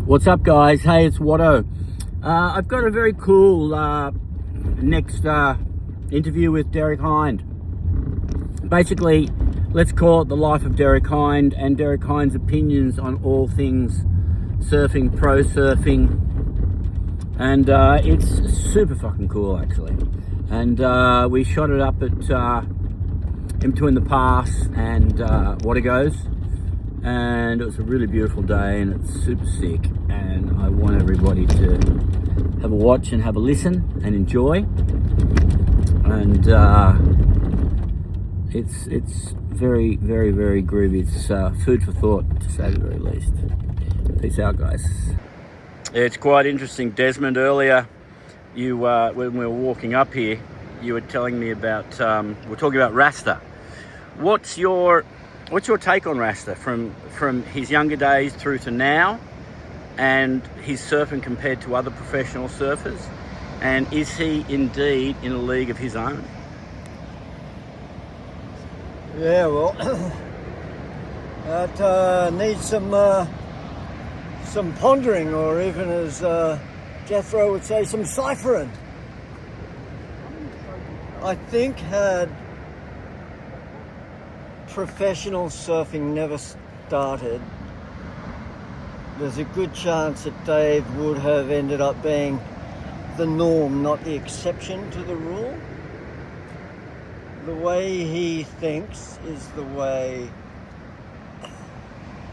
What's up, guys? Hey, it's Watto. I've got a very cool next interview with Derek Hynd. Basically, let's call it the life of Derek Hynd and Derek Hynd's opinions on all things surfing, pro surfing, and it's super fucking cool, actually. And we shot it up at in between the pass and Watergoes, and it was a really beautiful day, and it's super sick. And I want everybody to have a watch and have a listen and enjoy. And it's very, very, very groovy. It's food for thought, to say the very least. Peace out, guys. It's quite interesting, Desmond. Earlier, you when we were walking up here, you were telling me about we're talking about Rasta. What's your take on Rasta from his younger days through to now, and his surfing compared to other professional surfers? And is he indeed in a league of his own? Yeah, well, that needs some pondering, or even, as Jethro would say, some ciphering. I think had professional surfing never started, there's a good chance that Dave would have ended up being the norm, not the exception to the rule. The way he thinks is the way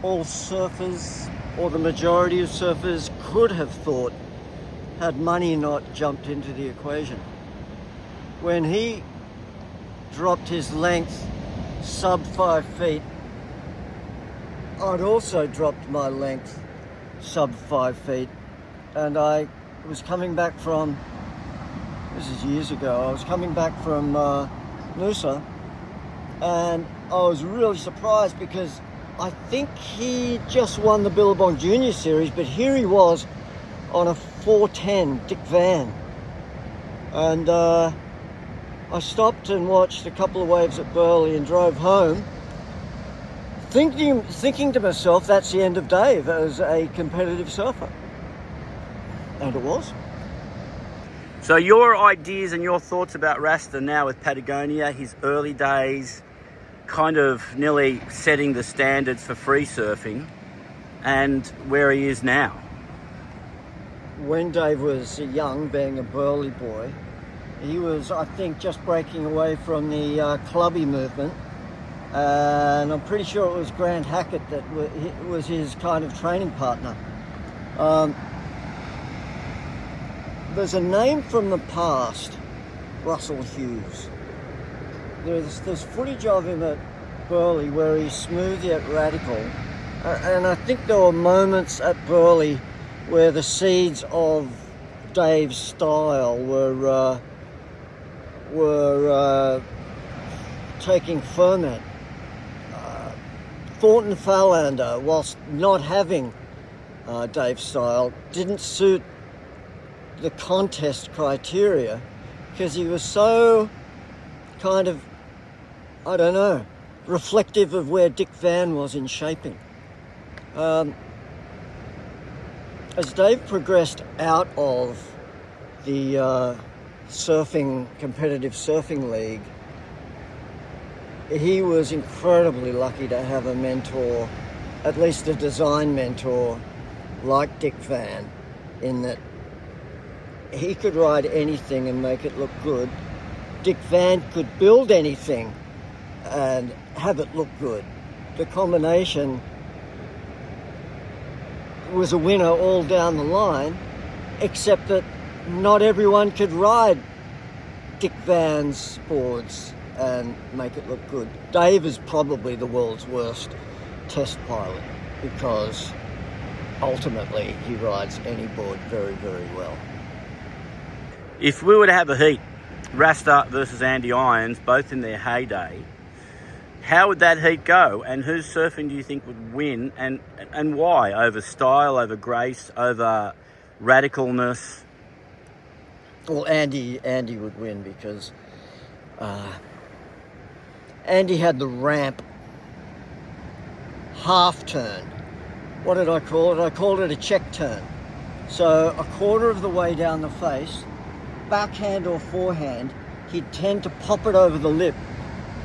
all surfers, or the majority of surfers, could have thought had money not jumped into the equation. When he dropped his length sub 5 feet, I'd also dropped my length sub 5 feet, and I was coming back from, this is years ago, I was coming back from Noosa, and I was really surprised because I think he just won the Billabong Junior Series, but here he was on a 410 Dick Van, and I stopped and watched a couple of waves at Burleigh and drove home, thinking to myself, that's the end of Dave as a competitive surfer. And it was. So your ideas and your thoughts about Rasta now with Patagonia, his early days, kind of nearly setting the standards for free surfing, and where he is now? When Dave was young, being a Burleigh boy, he was, I think, just breaking away from the clubby movement, and I'm pretty sure it was Grant Hackett that was his kind of training partner. There's a name from the past, Russell Hughes. There's footage of him at Burleigh where he's smooth yet radical, and I think there were moments at Burleigh where the seeds of Dave's style were taking ferment. Thornton Farlander, whilst not having Dave's style, didn't suit the contest criteria because he was so kind of, I don't know, reflective of where Dick Van was in shaping. As Dave progressed out of the competitive surfing league, he was incredibly lucky to have a mentor, at least a design mentor, like Dick Van, in that he could ride anything and make it look good. Dick Van could build anything and have it look good. The combination was a winner all down the line, except that not everyone could ride Dick Van's boards and make it look good. Dave is probably the world's worst test pilot because ultimately he rides any board very, very well. If we were to have a heat, Rasta versus Andy Irons, both in their heyday, how would that heat go? And whose surfing do you think would win, and why? Over style, over grace, over radicalness? Well, Andy would win because Andy had the ramp half turn what did I call it? I called it a check turn. So a quarter of the way down the face, backhand or forehand, he'd tend to pop it over the lip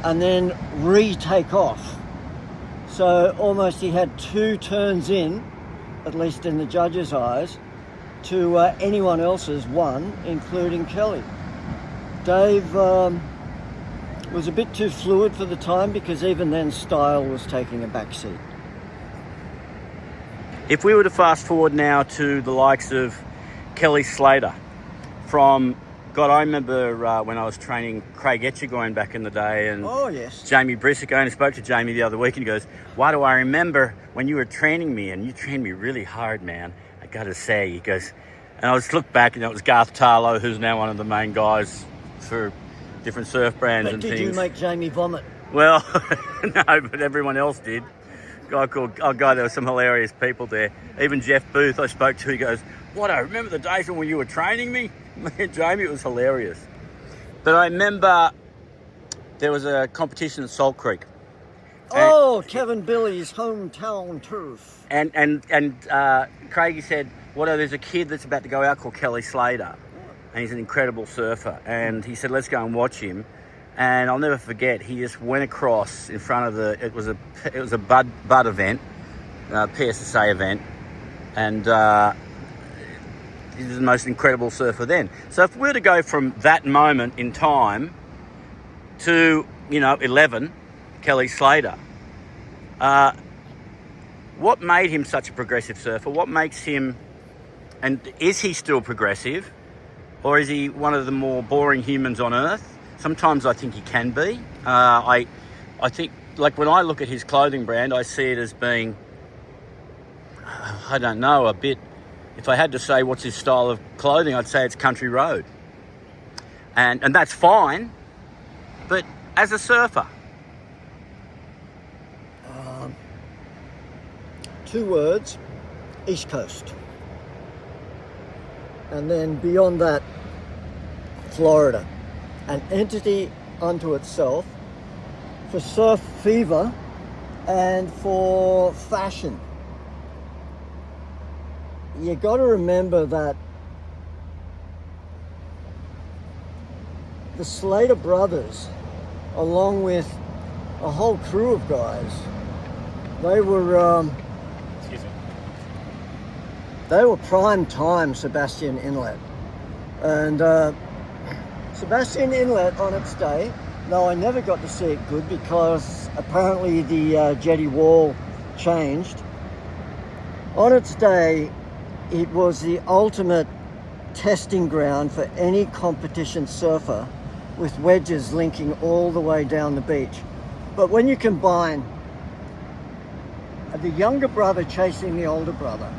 and then retake off. So almost he had two turns in, at least in the judge's eyes, to anyone else's one, including Kelly. Dave was a bit too fluid for the time because even then style was taking a back seat. If we were to fast forward now to the likes of Kelly Slater from, God, I remember when I was training Craig Etchegoyen back in the day, and oh yes, Jamie Brisick. I only spoke to Jamie the other week and he goes, why do I remember when you were training me, and you trained me really hard, man, I gotta say. He goes, and I just looked back and it was Garth Tarlow, who's now one of the main guys for different surf brands but and did things. you make Jamie vomit? Well, no, but everyone else did. There were some hilarious people there. Even Jeff Booth I spoke to, he goes, what, I remember the days when you were training me? Man, Jamie, it was hilarious. But I remember there was a competition at Salt Creek. Oh, Kevin Billy's hometown turf. And Craigie said, there's a kid that's about to go out called Kelly Slater. And he's an incredible surfer. And he said, let's go and watch him. And I'll never forget, he just went across in front of it was a Bud event, PSSA event, and he was the most incredible surfer then. So if we were to go from that moment in time to, 11, Kelly Slater, what made him such a progressive surfer? What makes him, and is he still progressive, or is he one of the more boring humans on earth? Sometimes I think he can be. I think, like when I look at his clothing brand, I see it as being, I don't know, a bit, if I had to say what's his style of clothing, I'd say it's country road. And that's fine, but as a surfer? 2 words, East Coast. And then beyond that, Florida. An entity unto itself for surf fever and for fashion. You got to remember that the Slater brothers, along with a whole crew of guys, they were prime time Sebastian Inlet. And Sebastian Inlet on its day, though I never got to see it good because apparently the jetty wall changed. On its day, it was the ultimate testing ground for any competition surfer, with wedges linking all the way down the beach. But when you combine the younger brother chasing the older brother,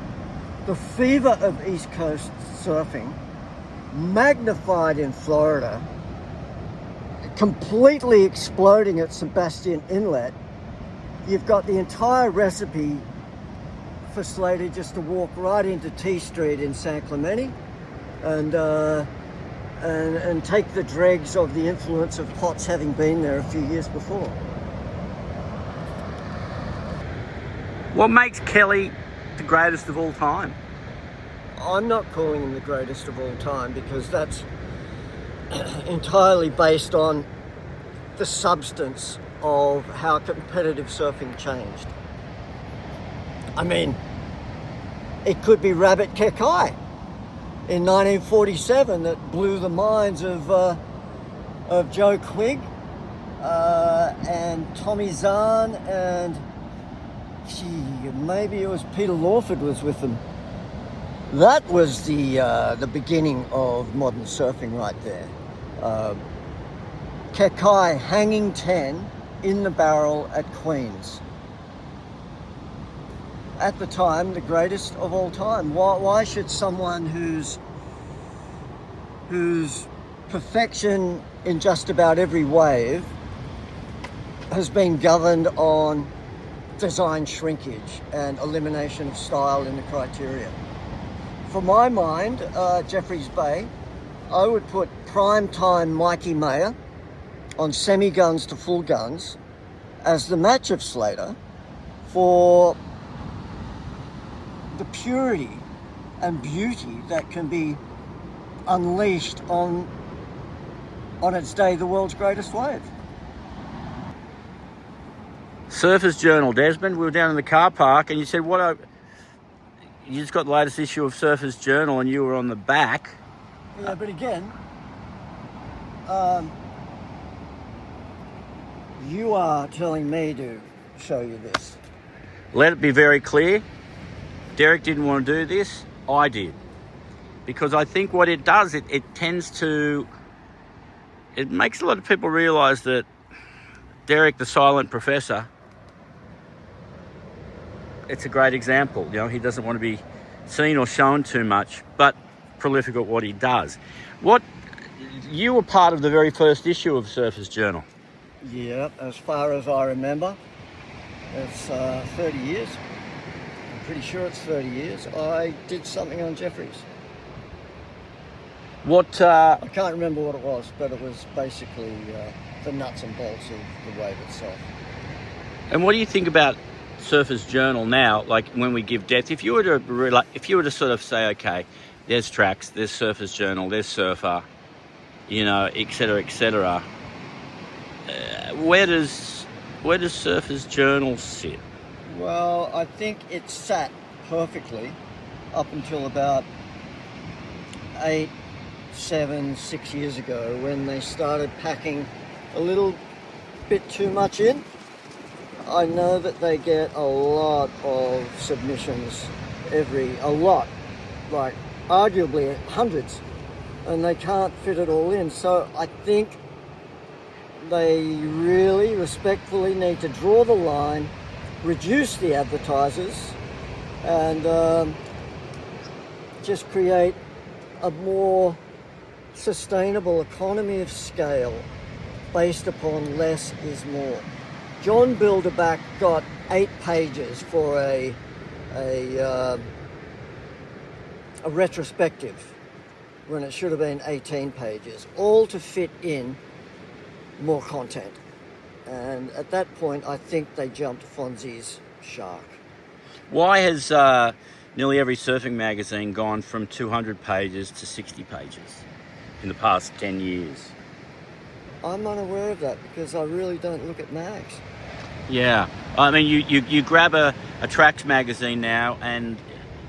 the fever of East Coast surfing, magnified in Florida, completely exploding at Sebastian Inlet, you've got the entire recipe for Slater just to walk right into T Street in San Clemente and take the dregs of the influence of Potts having been there a few years before. What makes Kelly the greatest of all time? I'm not calling him the greatest of all time because that's entirely based on the substance of how competitive surfing changed. I mean, it could be Rabbit Kekai in 1947 that blew the minds of Joe Quigg and Tommy Zahn, and maybe it was Peter Lawford was with them. That was the beginning of modern surfing right there. Kekai hanging 10 in the barrel at Queens. At the time, the greatest of all time. Why should someone whose perfection in just about every wave has been governed on design shrinkage and elimination of style in the criteria? For my mind, Jeffreys Bay, I would put prime time Mikey Mayer on semi-guns to full guns as the match of Slater for the purity and beauty that can be unleashed on its day, the world's greatest wave. Surfer's Journal, Desmond. We were down in the car park, and you said, you just got the latest issue of Surfer's Journal, and you were on the back. Yeah, but again, you are telling me to show you this. Let it be very clear, Derek didn't want to do this, I did. Because I think what it does, it makes a lot of people realise that Derek, the silent professor, it's a great example. You know, he doesn't want to be seen or shown too much, but prolific at what he does. You were part of the very first issue of Surfer's Journal. Yeah, as far as I remember, it's 30 years. I'm pretty sure it's 30 years. I did something on Jeffries. I can't remember what it was, but it was basically the nuts and bolts of the wave itself. And what do you think about Surfer's Journal now? Like when we give depth, if you were to sort of say, okay, there's tracks, there's Surfer's Journal, there's Surfer, you know, etc. Where does Surfer's Journal sit? Well, I think it sat perfectly up until about 6 years ago, when they started packing a little bit too much in. I know that they get a lot of submissions, like arguably hundreds, and they can't fit it all in. So I think they really respectfully need to draw the line, reduce the advertisers, and just create a more sustainable economy of scale based upon less is more. John Bilderback got 8 pages for a retrospective when it should have been 18 pages, all to fit in more content. And at that point, I think they jumped Fonzie's shark. Why has nearly every surfing magazine gone from 200 pages to 60 pages in the past 10 years? I'm unaware of that because I really don't look at mags. Yeah, I mean, you grab a Tracks magazine now and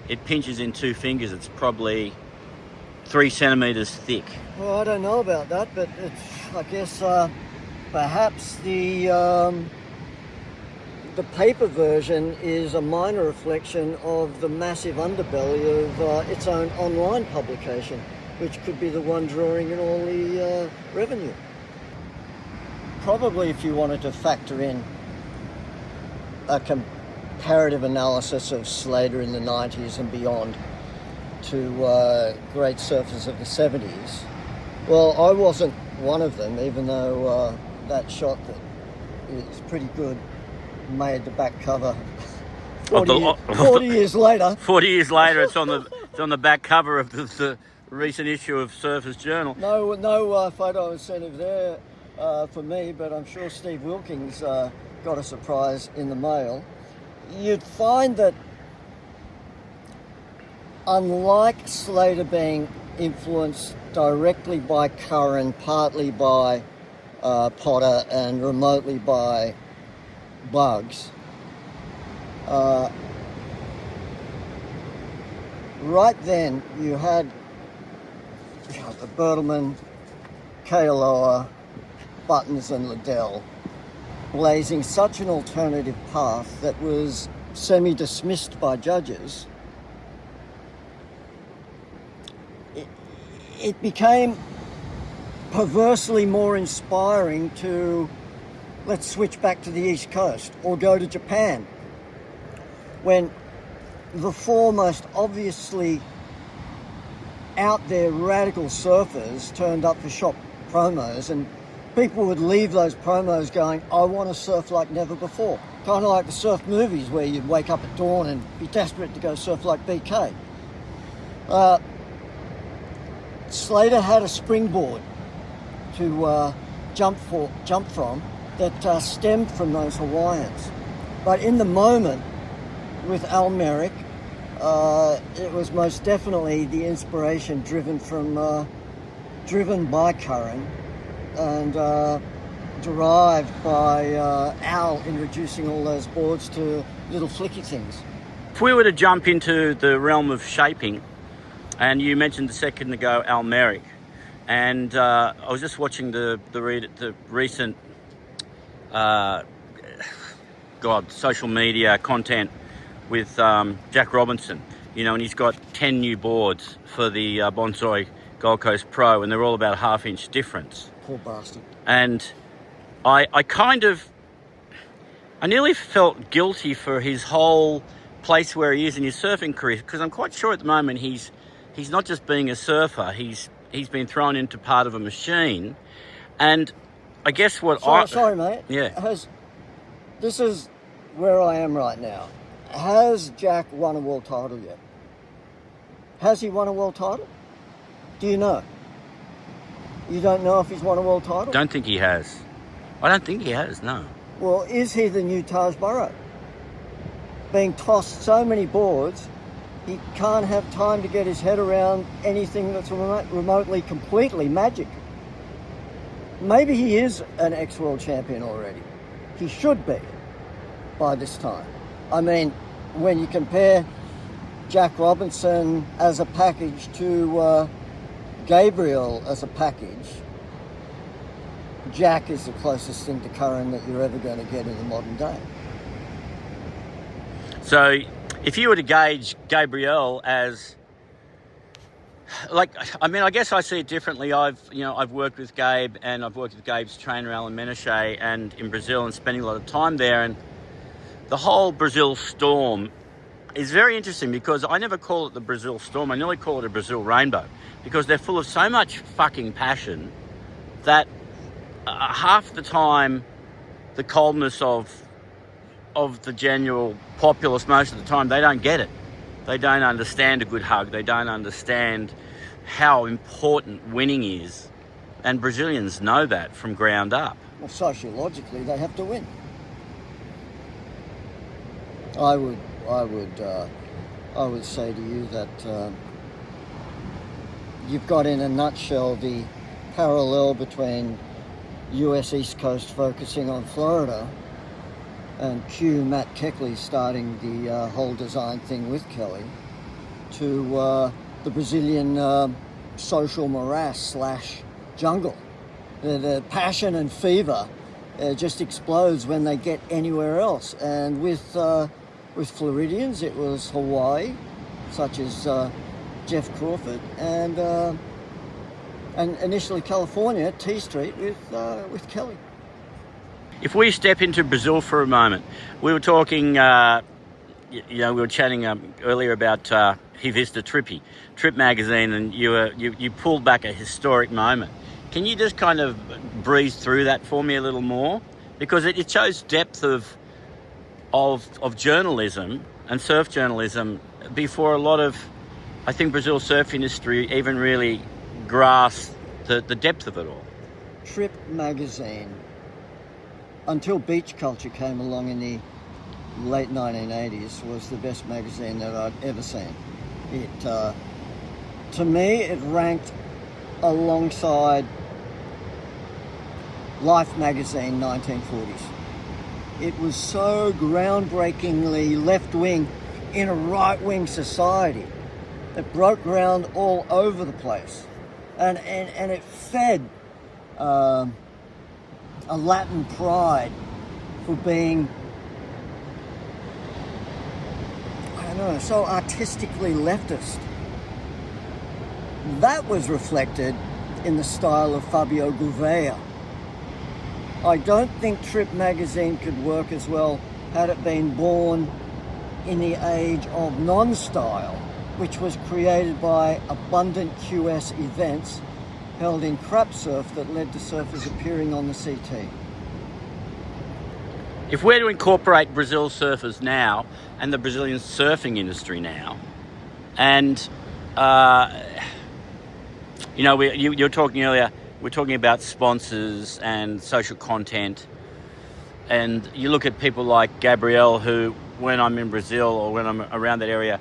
it pinches in 2 fingers. It's probably 3 centimetres thick. Well, I don't know about that, but it's, I guess, perhaps the paper version is a minor reflection of the massive underbelly of its own online publication, which could be the one drawing in all the revenue. Probably if you wanted to factor in a comparative analysis of Slater in the 90s and beyond to great surfers of the 70s, well, I wasn't one of them, even though that shot that is pretty good made the back cover 40 years later. 40 years later, it's on the back cover of the recent issue of Surfer's Journal. No photo incentive there for me, but I'm sure Steve Wilkins got a surprise in the mail. You'd find that unlike Slater being influenced directly by Curran, partly by Potter and remotely by Bugs, right then you had the Bertelsmann, Kealoha, Buttons and Liddell blazing such an alternative path that was semi-dismissed by judges. It became perversely more inspiring to, let's switch back to the East Coast or go to Japan, when the 4 most obviously out there radical surfers turned up for shop promos, and people would leave those promos going, I want to surf like never before. Kind of like the surf movies where you'd wake up at dawn and be desperate to go surf like BK. Slater had a springboard to jump from that stemmed from those Hawaiians. But in the moment, with Al Merrick, it was most definitely the inspiration driven by current and derived by Al introducing all those boards to little flicky things. If we were to jump into the realm of shaping, and you mentioned a second ago Al Merrick, and I was just watching the recent social media content with Jack Robinson, and he's got 10 new boards for the Bonsai Gold Coast Pro, and they're all about a half-inch difference. Poor bastard. And I nearly felt guilty for his whole place where he is in his surfing career, because I'm quite sure at the moment he's not just being a surfer, he's been thrown into part of a machine. And I guess Sorry, mate. Yeah. This is where I am right now. Has Jack won a world title yet? Has he won a world title? Do you know? You don't know if he's won a world title? Don't think he has. I don't think he has, no. Well, is he the new Taj Burrow? Being tossed so many boards, he can't have time to get his head around anything that's remotely, completely magic. Maybe he is an ex-world champion already. He should be by this time. I mean, when you compare Jack Robinson as a package to Gabriel as a package, Jack is the closest thing to current that you're ever going to get in the modern day. So if you were to gauge Gabriel as, I guess I see it differently. I've worked with Gabe, and I've worked with Gabe's trainer, Alan Menashe, and in Brazil, and spending a lot of time there. And the whole Brazil Storm is very interesting, because I never call it the Brazil Storm. I nearly call it a Brazil Rainbow, because they're full of so much fucking passion that half the time the coldness of the general populace, most of the time, they don't get it. They don't understand a good hug. They don't understand how important winning is. And Brazilians know that from ground up. Well, sociologically, they have to win. I would say to you that you've got, in a nutshell, the parallel between US East Coast focusing on Florida and Matt Keckley starting the whole design thing with Kelly, to the Brazilian social morass / jungle. The passion and fever just explodes when they get anywhere else. And with Floridians, it was Hawaii, such as Jeff Crawford, and initially California, T Street with Kelly. If we step into Brazil for a moment, we were talking, we were chatting earlier about Revista Trip magazine, and you pulled back a historic moment. Can you just kind of breeze through that for me a little more? Because it shows depth of journalism and surf journalism before a lot of, I think, Brazil's surf industry even really grasped the depth of it all. Trip magazine, until Beach Culture came along in the late 1980s, was the best magazine that I'd ever seen. It, to me, it ranked alongside Life magazine 1940s. It was so groundbreakingly left-wing in a right-wing society. It broke ground all over the place. And it fed a Latin pride for being, I don't know, so artistically leftist. That was reflected in the style of Fabio Gouveia. I don't think Trip magazine could work as well had it been born in the age of non-style, which was created by abundant QS events held in crap surf that led to surfers appearing on the CT. If we're to incorporate Brazil surfers now and the Brazilian surfing industry now, and you were talking earlier, we're talking about sponsors and social content, and you look at people like Gabrielle, who, when I'm in Brazil or when I'm around that area,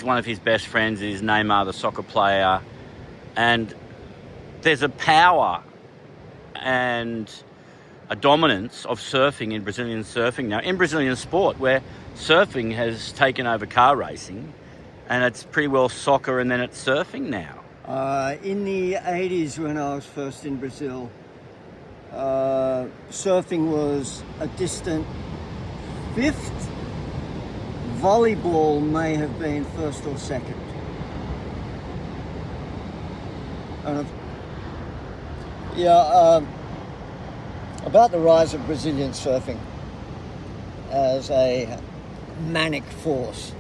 one of his best friends is Neymar, the soccer player, and there's a power and a dominance of surfing in Brazilian surfing now, in Brazilian sport, where surfing has taken over car racing, and it's pretty well soccer and then it's surfing now. In the 80s, when I was first in Brazil, surfing was a distant fifth. Volleyball may have been first or second. About the rise of Brazilian surfing as a manic force.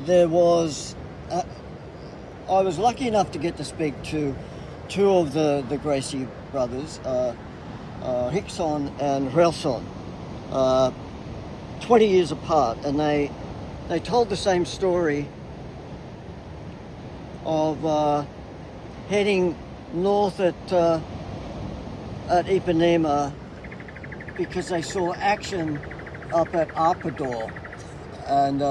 There was, I was lucky enough to get to speak to two of the Gracie brothers, Rickson and Relson, 20 years apart, and they told the same story of heading north at Ipanema because they saw action up at Arpador, and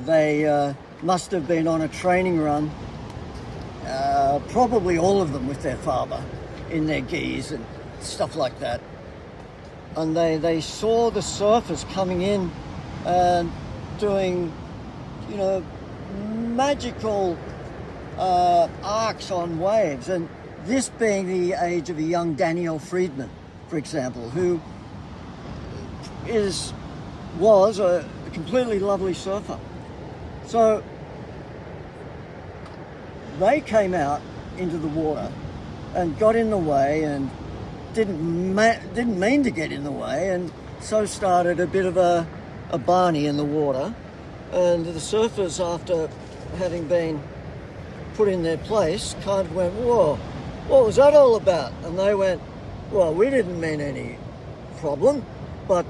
they must have been on a training run, probably all of them with their father in their gis and stuff like that. And they saw the surfers coming in and doing, magical arcs on waves. And this being the age of a young Daniel Friedman, for example, who was a completely lovely surfer. So they came out into the water and got in the way and didn't mean to get in the way, and so started a bit of a Barney in the water. And the surfers, after having been put in their place, kind of went, "Whoa, what was that all about?" And they went, "Well, we didn't mean any problem, but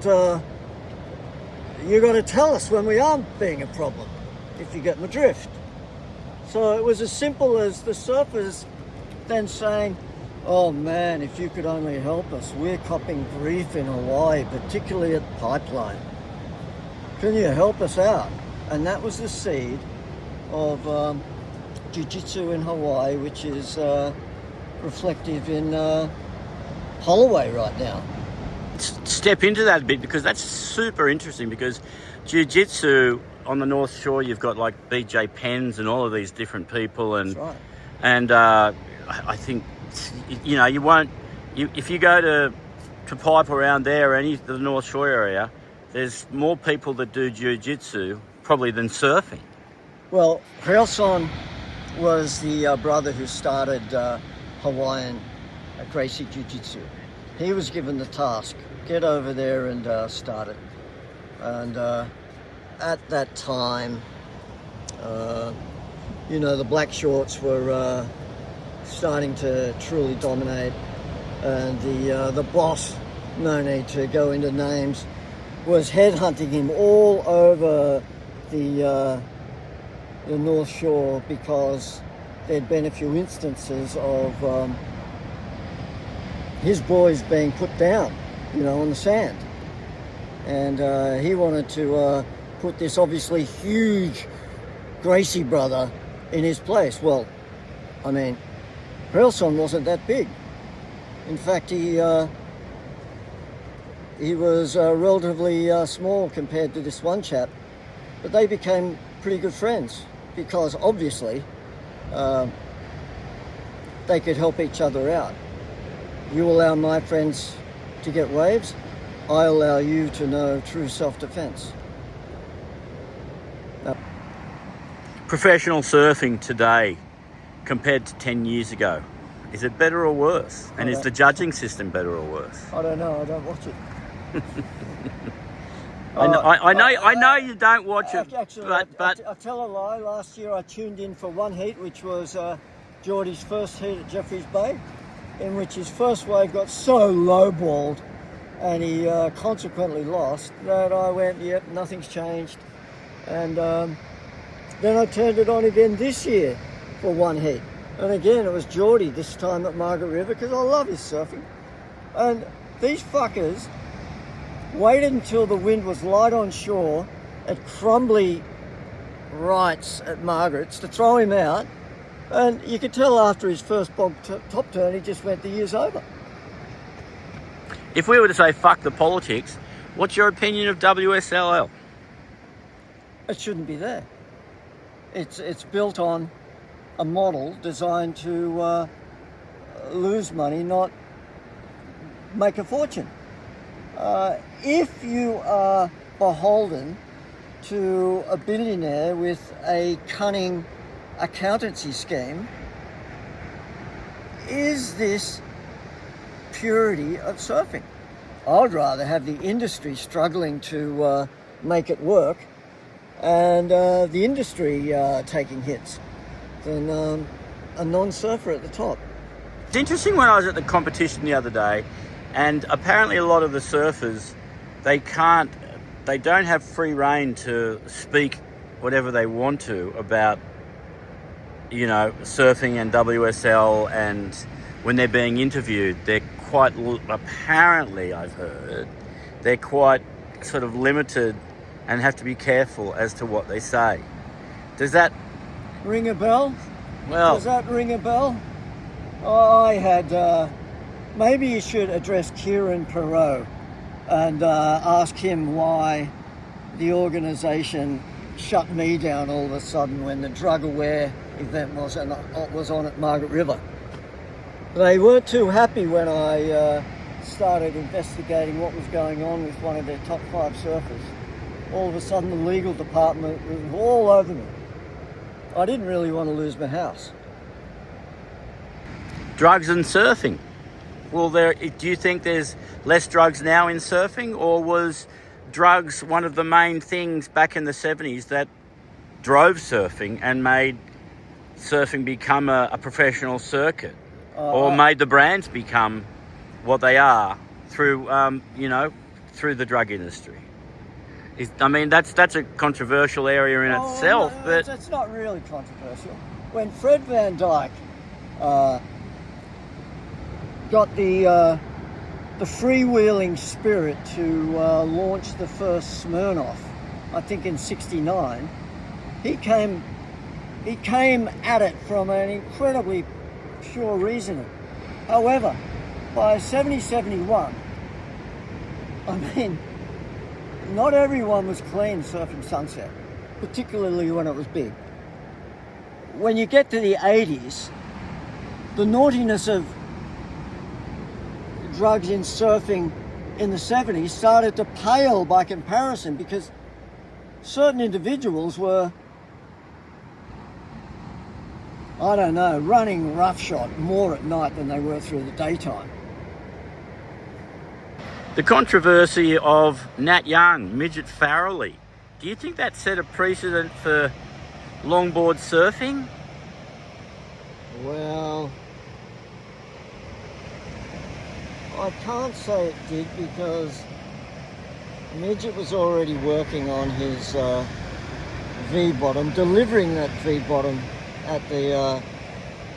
you got to tell us when we are being a problem, if you get my drift." So it was as simple as the surfers then saying, "Oh man, if you could only help us, we're copping grief in Hawaii, particularly at Pipeline. Can you help us out?" And that was the seed of Jiu-Jitsu in Hawaii, which is reflective in Holloway right now. Step into that a bit, because that's super interesting, because Jiu-Jitsu on the North Shore, you've got like BJ Penns and all of these different people, and That's right. And I think, you won't, if you go to pipe around there or the North Shore area, there's more people that do Jiu-Jitsu probably than surfing. Well, Relson was the brother who started Hawaiian Gracie Jiu-Jitsu. He was given the task, get over there and start it. And at that time, the black shorts were starting to truly dominate, and the boss, no need to go into names, was headhunting him all over the North Shore, because there'd been a few instances of his boys being put down, on the sand. And he wanted to put this obviously huge Gracie brother in his place. Well, I mean, Relson wasn't that big. In fact, he was relatively small compared to this one chap, but they became pretty good friends because obviously they could help each other out. You allow my friends to get waves, I allow you to know true self-defense. Professional surfing today compared to 10 years ago, is it better or worse? And is the judging system better or worse? I don't know, I don't watch it. I know you don't watch it, actually, but I tell a lie. Last year I tuned in for one heat, which was Geordie's first heat at Jeffreys Bay, in which his first wave got so low-balled and he consequently lost that I went, yep, nothing's changed. And then I turned it on again this year for one heat. And again, it was Geordie, this time at Margaret River, because I love his surfing. And these fuckers waited until the wind was light on shore at Crumbly rights at Margaret's to throw him out, and you could tell after his first top turn he just went, the year's over. If we were to say fuck the politics, what's your opinion of WSLL? It shouldn't be there. It's built on a model designed to lose money, not make a fortune. If you are beholden to a billionaire with a cunning accountancy scheme, is this purity of surfing? I'd rather have the industry struggling to make it work and the industry taking hits than a non-surfer at the top. It's interesting, when I was at the competition the other day, and apparently a lot of the surfers, they don't have free rein to speak whatever they want to about, you know, surfing and WSL, and when they're being interviewed, they're quite, apparently I've heard, they're quite sort of limited and have to be careful as to what they say. Does that ring a bell? Well, does that ring a bell? I had, maybe you should address Kieran Perot and ask him why the organisation shut me down all of a sudden when the Drug Aware event was on at Margaret River. They weren't too happy when I started investigating what was going on with one of their top 5 surfers. All of a sudden the legal department was all over me. I didn't really want to lose my house. drugs and surfing. Do you think there's less drugs now in surfing, or was drugs one of the main things back in the 70s that drove surfing and made surfing become a professional circuit, or made the brands become what they are through through the drug industry? That's a controversial area in itself. No, but it's not really controversial. When Fred Van Dyke got the freewheeling spirit to launch the first Smirnoff, I think in '69, he came at it from an incredibly pure reasoning. However, by 71, not everyone was clean surfing Sunset, particularly when it was big. When you get to the 80s, the naughtiness of drugs in surfing in the 70s started to pale by comparison, because certain individuals were, running roughshod more at night than they were through the daytime. the controversy of Nat Young, Midget Farrelly, do you think that set a precedent for longboard surfing? Well, I can't say it did, because Midget was already working on his V-bottom, delivering that V-bottom at the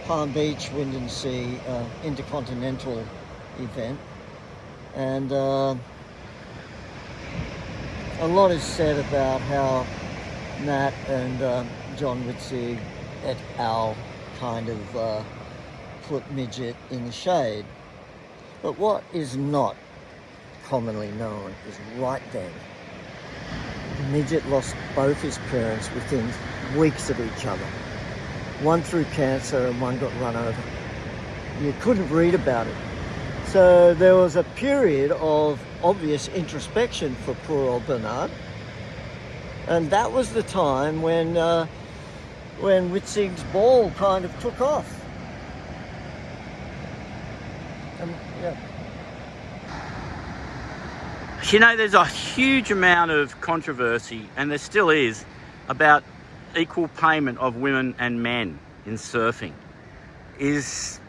Palm Beach Wind and Sea Intercontinental event. And a lot is said about how Nat and John Witzig et al. Kind of put Midget in the shade. But what is not commonly known is right then, Midget lost both his parents within weeks of each other. One through cancer and one got run over. You couldn't read about it. So there was a period of obvious introspection for poor old Bernard. And that was the time when Witzig's ball kind of took off. There's a huge amount of controversy, and there still is, about equal payment of women and men in surfing. Is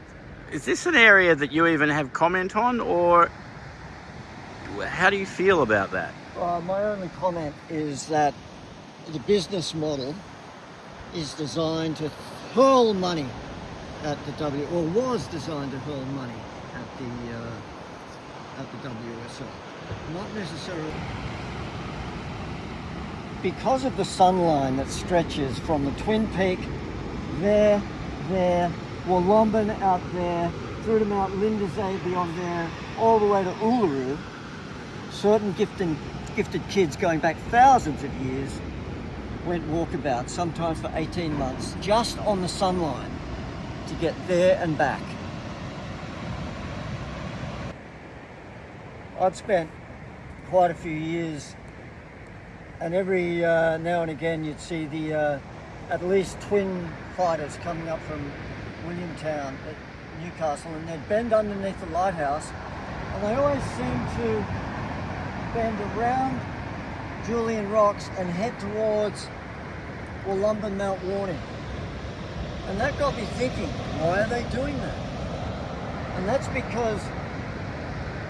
this an area that you even have comment on, or how do you feel about that? My only comment is that the business model is designed to hurl money at the was designed to hurl money at the WSL. Not necessarily. because of the sun line that stretches from the Twin Peak, there, Wollomban out there, through to Mount Lindesay beyond there, all the way to Uluru, certain gifted kids going back thousands of years went walkabout, sometimes for 18 months, just on the sun line to get there and back. I'd spent quite a few years, and every now and again you'd see the at least twin fighters coming up from Williamtown at Newcastle, and they'd bend underneath the lighthouse, and they always seemed to bend around Julian Rocks and head towards Wollomban Mount Warning. And that got me thinking, why are they doing that? And that's because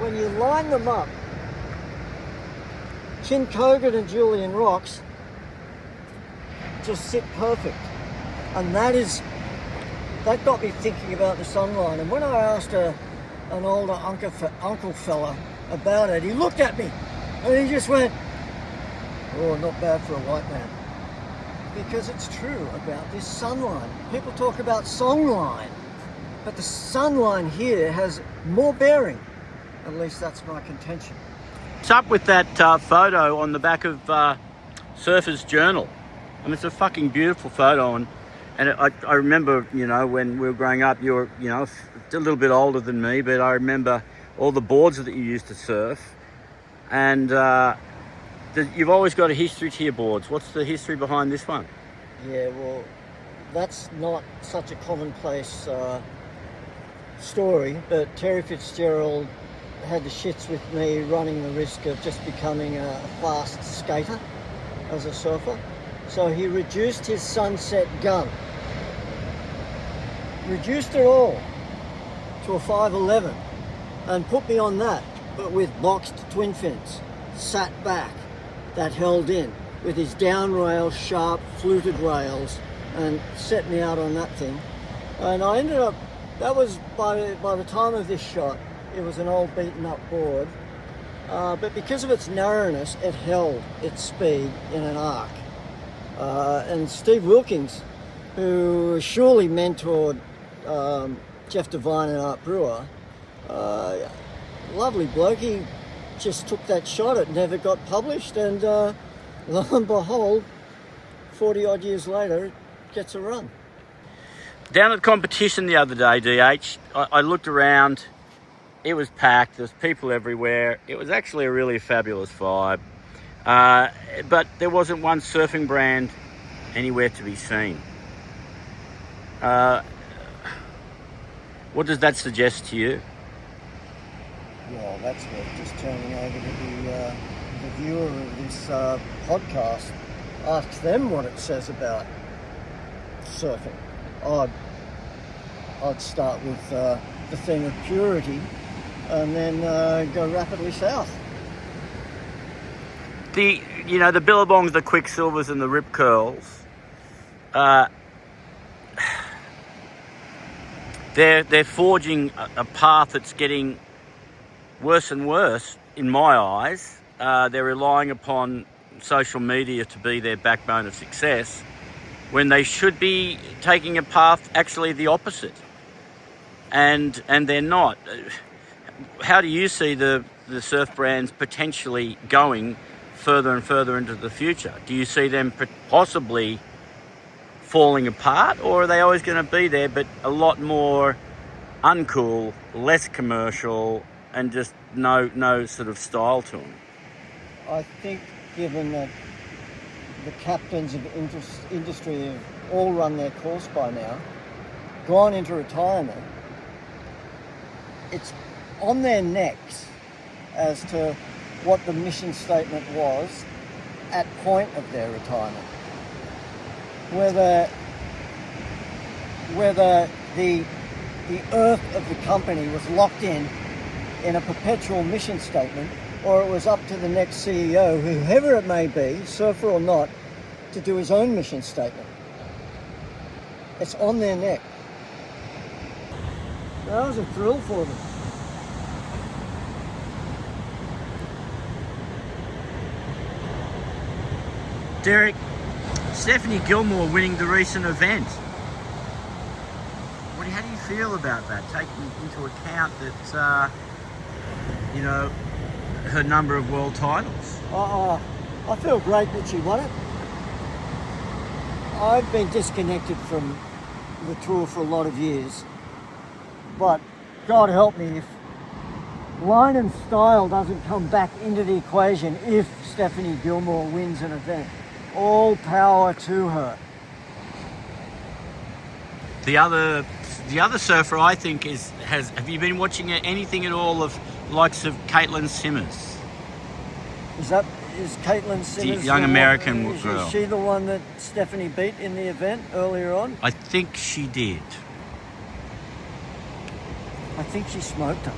when you line them up, Chincogan and Julian Rocks just sit perfect. And that got me thinking about the sunline. And when I asked an older uncle fella about it, he looked at me and he just went, "Oh, not bad for a white man." Because it's true about this sunline. People talk about songline, but the sunline here has more bearing. At least that's my contention. What's up with that photo on the back of Surfer's Journal? I mean, it's a fucking beautiful photo, and I remember, you know, when we were growing up, you were, you know, a little bit older than me, but I remember all the boards that you used to surf, and you've always got a history to your boards. What's the history behind this one? Yeah, well, that's not such a commonplace story, but Terry Fitzgerald had the shits with me running the risk of just becoming a fast skater as a surfer. So he reduced his sunset gun. Reduced it all to a 511 and put me on that, but with boxed twin fins, sat back, that held in, with his down rails, sharp fluted rails, and set me out on that thing. And I ended up, that was by the time of this shot, it was an old beaten up board, but because of its narrowness, it held its speed in an arc. And Steve Wilkins, who surely mentored Jeff Devine and Art Brewer, lovely bloke, he just took that shot. It never got published, and lo and behold, 40 odd years later, it gets a run. Down at the competition the other day, DH, I looked around. It was packed. There's people everywhere. It was actually a really fabulous vibe. But there wasn't one surfing brand anywhere to be seen. What does that suggest to you? Well, that's worth just turning over to the viewer of this podcast. Ask them what it says about surfing. I'd start with the theme of purity, and then go rapidly south. The billabongs, the quicksilvers, and the rip curls. They're forging a path that's getting worse and worse in my eyes. They're relying upon social media to be their backbone of success, when they should be taking a path actually the opposite. And they're not. How do you see the surf brands potentially going further and further into the future? Do you see them possibly falling apart, or are they always going to be there but a lot more uncool, less commercial, and just no sort of style to them? I think, given that the captains of industry have all run their course by now, gone into retirement, it's on their necks as to what the mission statement was at point of their retirement. Whether the earth of the company was locked in a perpetual mission statement, or it was up to the next CEO, whoever it may be, surfer or not, to do his own mission statement. It's on their neck. That was a thrill for them. Derek, Stephanie Gilmore winning the recent event. How do you feel about that, taking into account that, you know, her number of world titles? I feel great that she won it. I've been disconnected from the tour for a lot of years, but God help me if line and style doesn't come back into the equation if Stephanie Gilmore wins an event. All power to her. The other surfer, I think, have you been watching anything at all of likes of Caitlin Simmers? Is Caitlin Simmers the young American girl? Is she the one that Stephanie beat in the event earlier on? I think she did. I think she smoked her.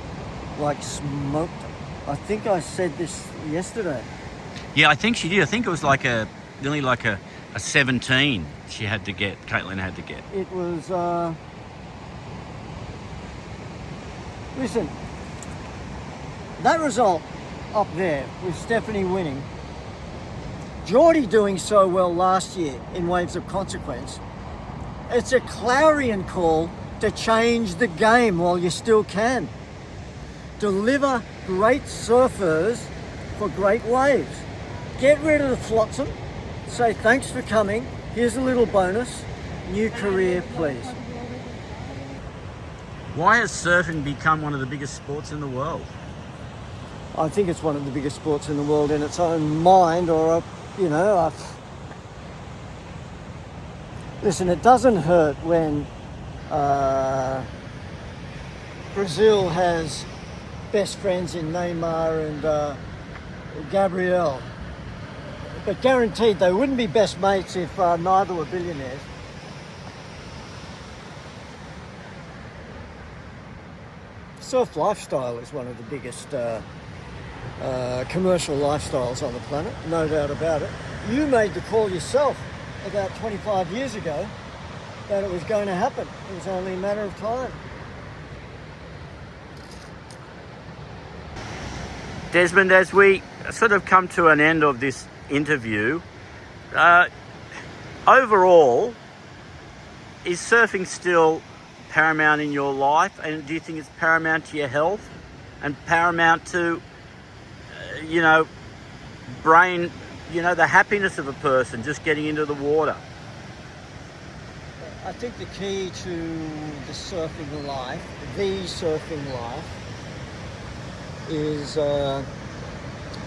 Smoked her. I think I said this yesterday. Yeah, I think she did. I think it was nearly like a 17 she had to get, Caitlin had to get. It was, listen, that result up there with Stephanie winning, Geordie doing so well last year in Waves of Consequence, it's a clarion call to change the game while you still can. Deliver great surfers for great waves. Get rid of the flotsam. Say thanks for coming. Here's a little bonus. New career, please. Why has surfing become one of the biggest sports in the world? I think it's one of the biggest sports in the world in its own mind, listen, it doesn't hurt when Brazil has best friends in Neymar and Gabriel. But guaranteed they wouldn't be best mates if neither were billionaires. Surf lifestyle is one of the biggest commercial lifestyles on the planet, no doubt about it. You made the call yourself about 25 years ago that it was going to happen. It was only a matter of time. Desmond, as we sort of come to an end of this interview, overall, is surfing still paramount in your life, and do you think it's paramount to your health and paramount to brain, the happiness of a person just getting into the water? I think the key to the surfing life is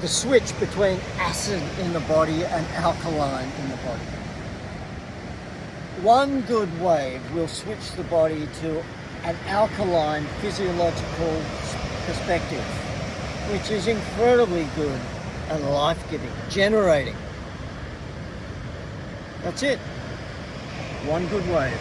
the switch between acid in the body and alkaline in the body. One good wave will switch the body to an alkaline physiological perspective, which is incredibly good and life-giving, generating. That's it. One good wave.